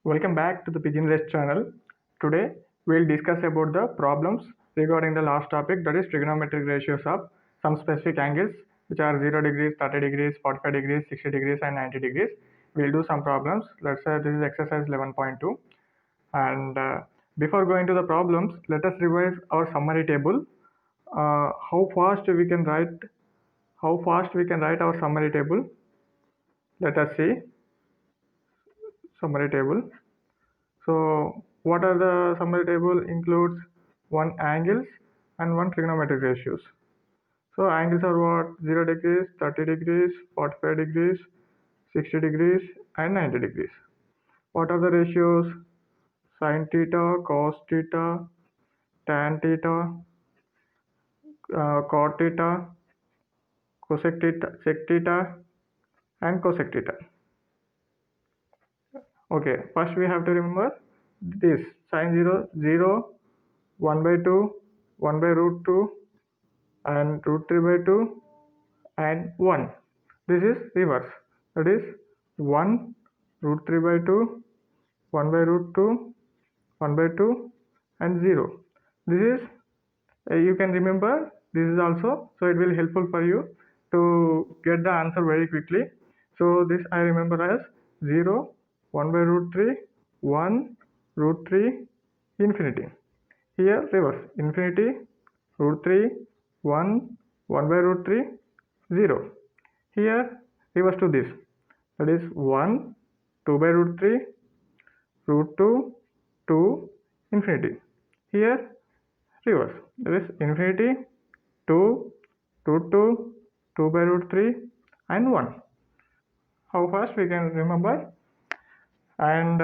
Welcome back to the Pigeon Race channel. Today we'll discuss about the problems regarding the last topic, that is trigonometric ratios of some specific angles which are 0 degrees, 30 degrees, 45 degrees, 60 degrees and 90 degrees. We'll do some problems. Let's say this is exercise 11.2, and before going to the problems, let us revise our summary table. How fast we can write our summary table. Let us see summary table. So what are the summary table? Includes one angles and one trigonometric ratios. So angles are what? 0 degrees, 30 degrees, 45 degrees, 60 degrees and 90 degrees. What are the ratios? Sin theta, cos theta, tan theta, cot theta, cosec theta, sec theta and cosec theta. Okay, first we have to remember this sin 0, 0, 1 by 2, 1 by root 2 and root 3 by 2 and 1. This is reverse, that is 1 root 3 by 2, 1 by root 2, 1 by 2 and 0. This is you can remember this is also, so it will helpful for you to get the answer very quickly. So this I remember as 0, 1 by root 3, 1 root 3, infinity. Here reverse, infinity, root 3, 1, 1 by root 3, 0. Here reverse to this, that is 1, 2 by root 3, root 2, 2, infinity. Here reverse, that is infinity, 2, root 2, 2 by root 3 and 1. How fast we can remember, and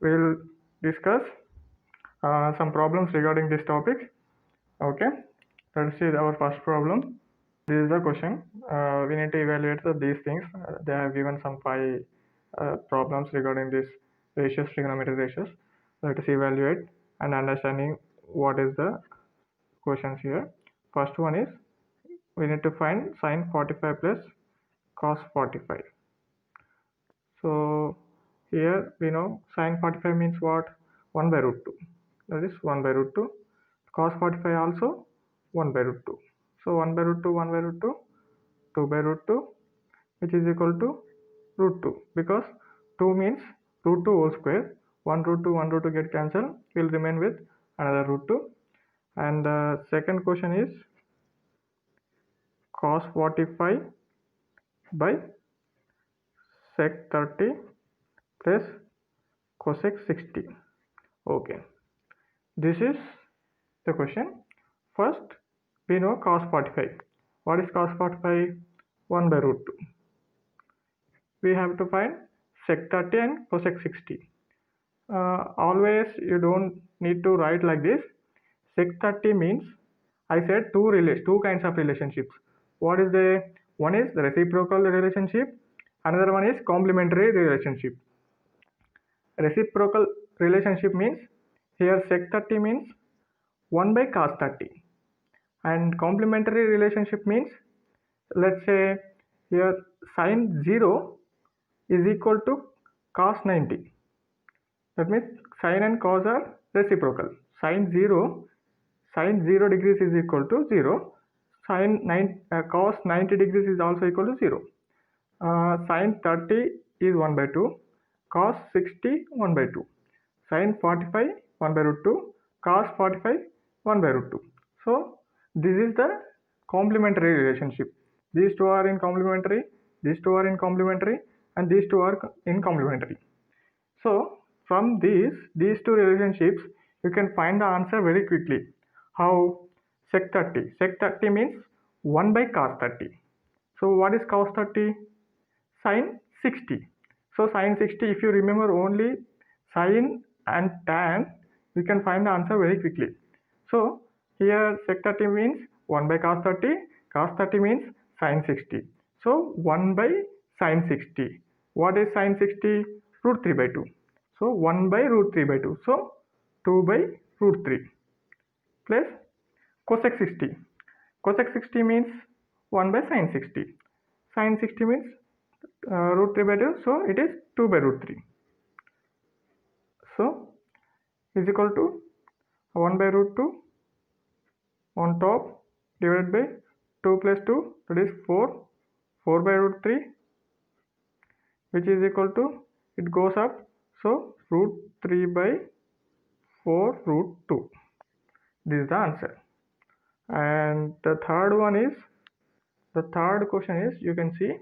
we'll discuss some problems regarding this topic. Okay, let's see our first problem. This is the question. We need to evaluate these things. They have given some 5 problems regarding this ratios, trigonometric ratios. Let us evaluate and understanding what is the questions here. First one is, we need to find sin 45 plus cos 45. So here we know sin 45 means what? 1 by root 2. That is 1 by root 2. Cos 45 also 1 by root 2. So 1 by root 2, 1 by root 2, 2 by root 2, which is equal to root 2, because 2 means root 2 whole square. 1 root 2, 1 root 2 get cancelled. Will remain with another root 2. And the second question is cos 45 by sec 30 plus cosec 60. Okay, this is the question. First we know cos 45. What is cos 45? 1 by root 2. We have to find sec 30 and cosec 60. Always you don't need to write like this. Sec 30 means, I said two kinds of relationships. What is the one is the reciprocal relationship, another one is complementary relationship. Reciprocal relationship means, here sec 30 means 1 by cos 30, and complementary relationship means, let's say here sin 0 is equal to cos 90. That means sin and cos are reciprocal. Sin 0 degrees is equal to 0. Cos 90 degrees is also equal to 0. Sin 30 is 1 by 2. Cos 60 1 by 2. Sin 45 1 by root 2. Cos 45 1 by root 2. So this is the complementary relationship. These two are in complementary, these two are in complementary, and these two are in complementary. So from these two relationships, you can find the answer very quickly. How? Sec 30. Sec 30 means 1 by cos 30. So what is cos 30? Sin 60. So sin 60, if you remember only sin and tan, you can find the answer very quickly. So here sec 30 means 1 by cos 30. Cos 30 means sin 60. So 1 by sin 60. What is sin 60? Root 3 by 2. So 1 by root 3 by 2. So 2 by root 3 plus cosec 60. Cosec 60 means 1 by sin 60. Sin 60 means root 3 by 2. So it is 2 by root 3. So is equal to 1 by root 2 on top divided by 2 plus 2, that is 4, 4 by root 3, which is equal to, it goes up, so root 3 by 4 root 2. This is the answer. And the third one is, the third question is, you can see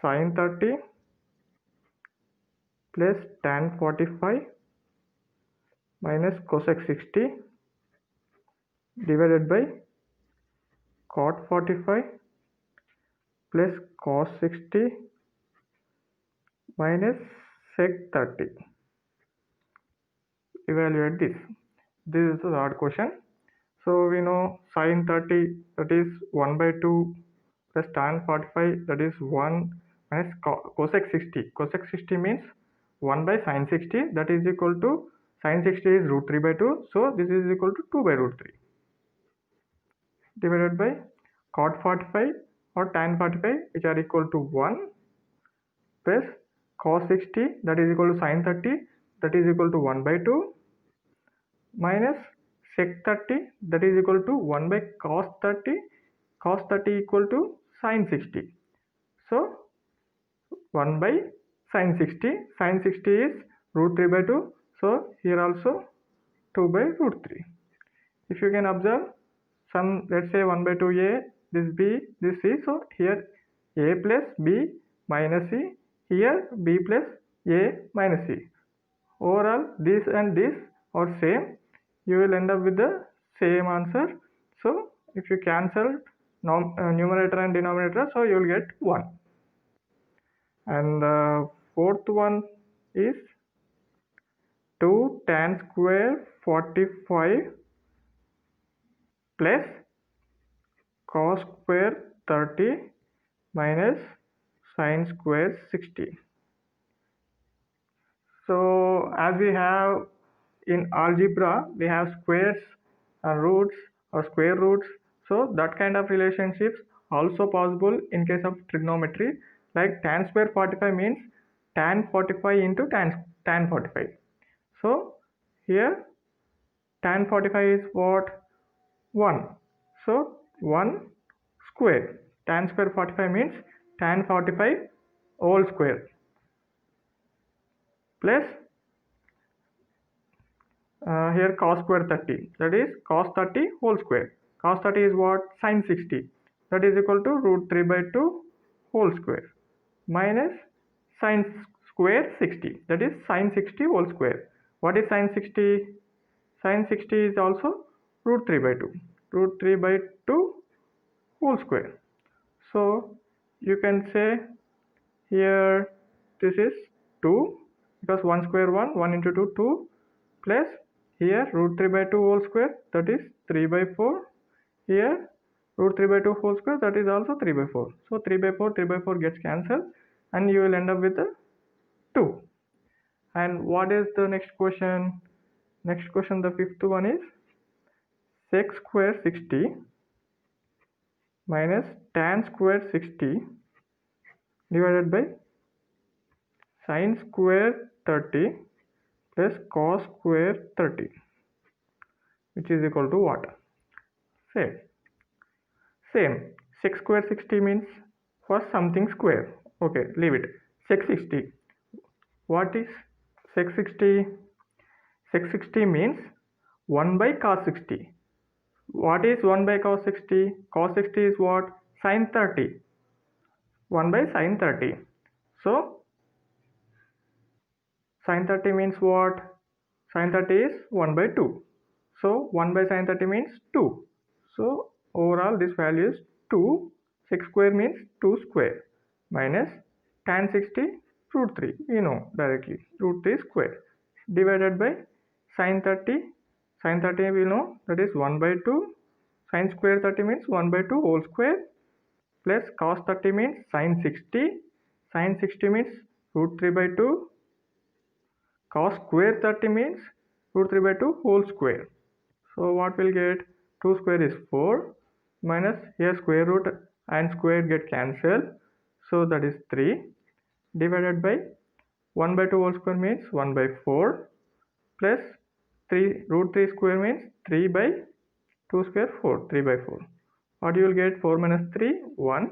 sin 30 plus tan 45 minus cosec 60 divided by cot 45 plus cos 60 minus sec 30. Evaluate this. This is the third question. So we know sin 30, that is 1 by 2 plus tan 45, that is 1 minus cosec 60. Cosec 60 means 1 by sin 60, that is equal to, sin 60 is root 3 by 2, so this is equal to 2 by root 3 divided by cot 45 or tan 45, which are equal to 1 plus cos 60, that is equal to sin 30, that is equal to 1 by 2 minus sec 30, that is equal to 1 by cos 30, cos 30 equal to sin 60. So 1 by sin 60, sin 60 is root 3 by 2, so here also 2 by root 3. If you can observe, some, let's say 1 by 2a, this b, this c, so here a plus b minus c, here b plus a minus c. Overall this and this are same, you will end up with the same answer. So if you cancel numerator and denominator, so you will get 1. And the fourth one is 2 tan square 45 plus cos square 30 minus sin square 60. So as we have in algebra, we have squares and roots or square roots, so that kind of relationships also possible in case of trigonometry. Like tan square 45 means tan 45 into tan 45. So here tan 45 is what? 1. So 1 square. Tan square 45 means tan 45 whole square plus here cos square 30, that is cos 30 whole square. Cos 30 is what? Sin 60, that is equal to root 3 by 2 whole square minus sin square 60, that is sin 60 whole square. What is sin 60? Sin 60 is also root 3 by 2, root 3 by 2 whole square. So you can say here this is 2, because 1 square 1, 1 into 2, 2, plus here root 3 by 2 whole square, that is 3 by 4, here root 3 by 2 whole square, that is also 3 by 4. So 3 by 4, 3 by 4 gets cancelled and you will end up with a 2. And what is the next question? Next question, the fifth one is sec square 60 minus tan square 60 divided by sin square 30 plus cos square 30, which is equal to what? Same. Sec square 60 means for something square. Okay, leave it. Sec 60. What is sec 60? Sec 60 means 1 by cos 60. What is 1 by cos 60? Cos 60 is what? Sin 30. 1 by sin 30. So sin 30 means what? Sin 30 is 1 by 2. So 1 by sin 30 means 2. So overall this value is 2. Sec square means 2 square minus tan 60 root 3. You know directly, root 3 square divided by sin 30. Sin 30 we know, that is 1 by 2. Sin square 30 means 1 by 2 whole square plus cos 30 means sin 60. Sin 60 means root 3 by 2. Cos square 30 means root 3 by 2 whole square. So what we'll get? 2 square is 4 minus here square root and square get cancelled. So that is 3 divided by 1 by 2 whole square means 1 by 4 plus 3 root 3 square means 3 by 2 square 4, 3 by 4. What you will get? 4 minus 3, 1.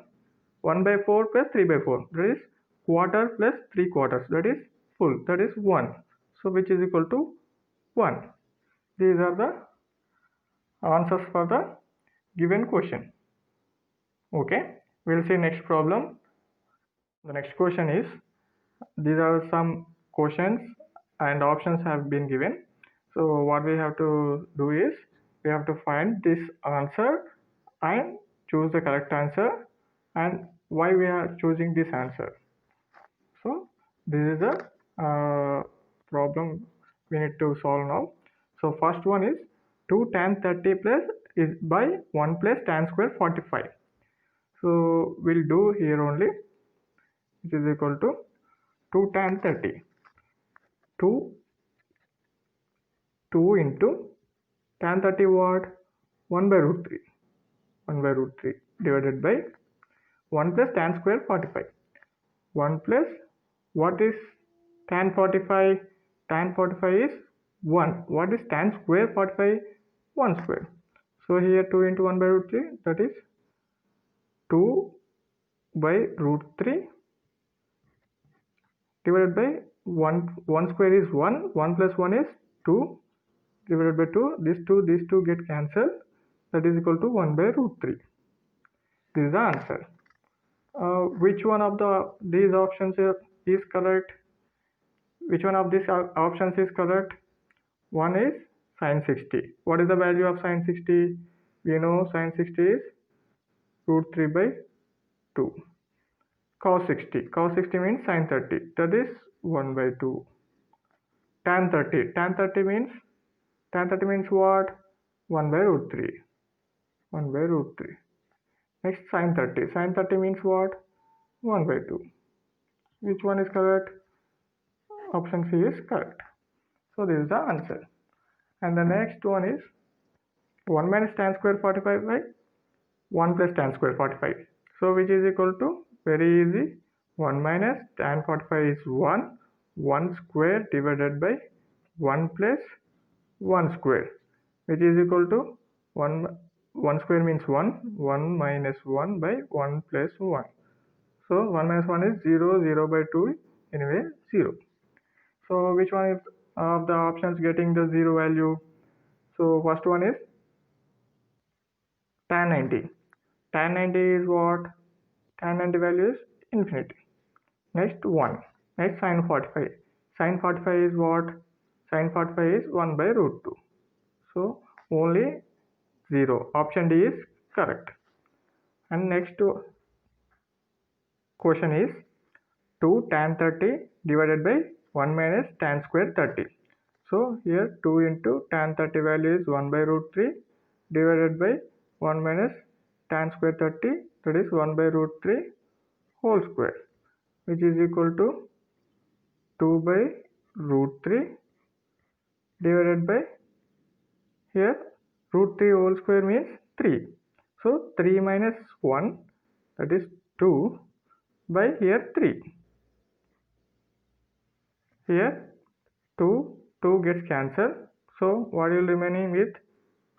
1 by 4 plus 3 by 4, that is quarter plus 3 quarters, that is full, that is 1. So which is equal to 1. These are the answers for the given question. Okay, we'll see next problem. The next question is, these are some questions and options have been given. So what we have to do is, we have to find this answer and choose the correct answer and why we are choosing this answer. So this is the problem we need to solve now. So first one is 2 tan 30 plus is by 1 plus tan square 45. So we'll do here only, which is equal to 2 tan 30. 2 into tan 30 what? 1 by root 3. 1 by root 3 divided by 1 plus tan square 45. 1 plus, what is tan 45? Tan 45 is 1. What is tan square 45? 1 square. So here 2 into 1 by root 3, that is 2 by root 3 divided by 1 square is 1. 1 plus 1 is 2 divided by 2. These two get cancelled. That is equal to 1 by root 3. This is the answer. Which one of these options is correct? Which one of these options is correct? One is sin 60. What is the value of sin 60? We know sin 60 is root 3 by 2. Cos 60. Cos 60 means sin 30. That is 1 by 2. Tan 30. Tan 30 means what? 1 by root 3. 1 by root 3. Next, sin 30. Sin 30 means what? 1 by 2. Which one is correct? Option C is correct. So this is the answer. And the next one is 1 minus tan square 45 by 1 plus tan square 45. So which is equal to, very easy, 1 minus tan 45 is 1. 1 square divided by 1 plus 1 square, which is equal to 1 square means 1. 1 minus 1 by 1 plus 1. So 1 minus 1 is 0. 0 by 2 anyway 0. So which one is of the options getting the 0 value? So first one is tan 90. Tan 90 is what? Tan 90 value is infinity. Next 1. Next sin 45. Sin 45 is what? Sin 45 is 1 by root 2. So only 0. Option D is correct. And next question is 2 tan 30 divided by 1 minus tan square 30. So here 2 into tan 30 value is 1 by root 3 divided by 1 minus tan square 30, that is 1 by root 3 whole square, which is equal to 2 by root 3 divided by, here root 3 whole square means 3. So 3 minus 1, that is 2 by here 3. Here 2 gets cancelled. So what will remaining with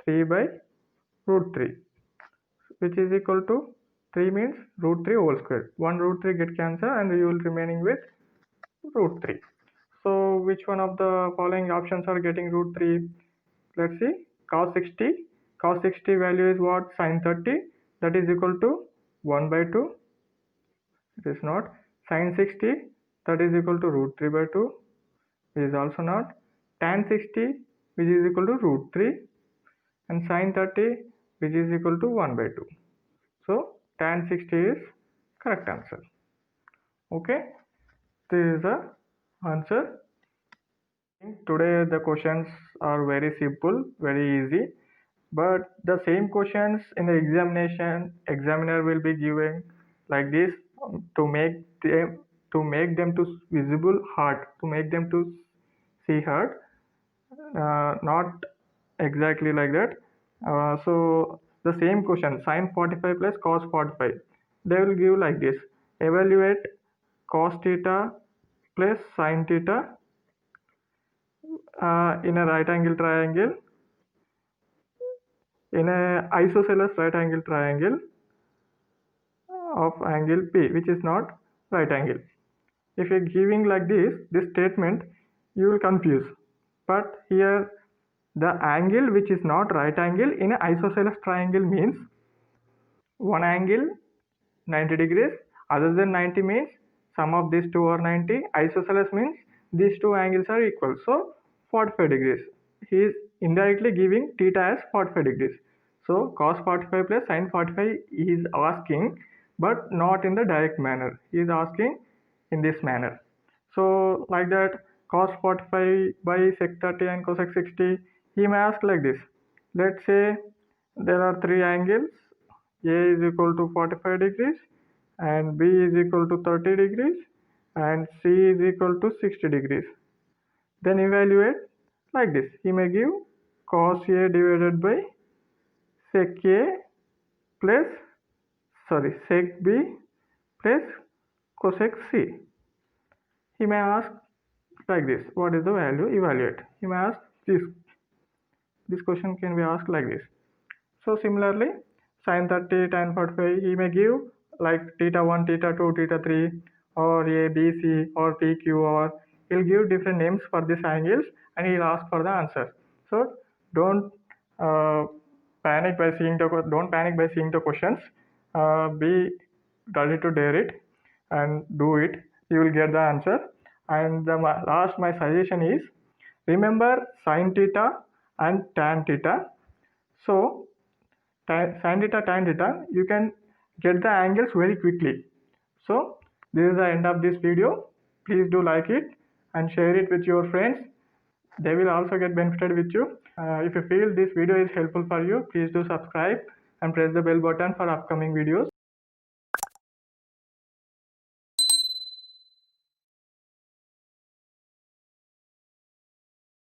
3 by root 3, which is equal to 3 means root 3 whole square. 1 root 3 get cancelled and you will remaining with root 3. So which one of the following options are getting root 3? Let's see. Cos 60. Cos 60 value is what? Sin 30. That is equal to 1 by 2. It is not. Sin 60. That is equal to root 3 by 2. It is also not. Tan 60, which is equal to root 3. And sin 30, which is equal to 1 by 2. So tan 60 is correct answer. Okay. This is the answer. Today the questions are very simple, very easy. But the same questions in the examiner will be giving like this to make them to visible hard, to make them to see hard, not exactly like that. So the same question, sin 45 plus cos 45, they will give like this: evaluate cos theta plus sine theta in a right angle triangle, in a isosceles right angle triangle of angle P, which is not right angle. If you're giving like this statement, you will confuse. But here the angle which is not right angle in an isosceles triangle means one angle 90 degrees, other than 90 means sum of these two are 90. Isosceles means these two angles are equal, so 45 degrees. He is indirectly giving theta as 45 degrees. So cos 45 plus sin 45 is asking, but not in the direct manner. He is asking in this manner. So like that, cos 45 by sec 30 and cosec 60, he may ask like this. Let's say there are three angles, A is equal to 45 degrees and B is equal to 30 degrees and C is equal to 60 degrees. Then evaluate like this. He may give cos A divided by sec A plus sec B plus cosec C. He may ask like this, what is the value? Evaluate. He may ask this question can be asked like this. So similarly, sin 30, tan 45, he may give like theta 1, theta 2, theta 3, or A, B, C, or P, Q, or he'll give different names for these angles and he'll ask for the answer. So don't panic by seeing the questions. Be ready to dare it and do it. You will get the answer. And my suggestion is remember sin theta and tan theta. So sin theta, tan theta, you can get the angles very quickly. So this is the end of this video. Please do like it and share it with your friends. They will also get benefited with you. If you feel this video is helpful for you, please do subscribe and press the bell button for upcoming videos.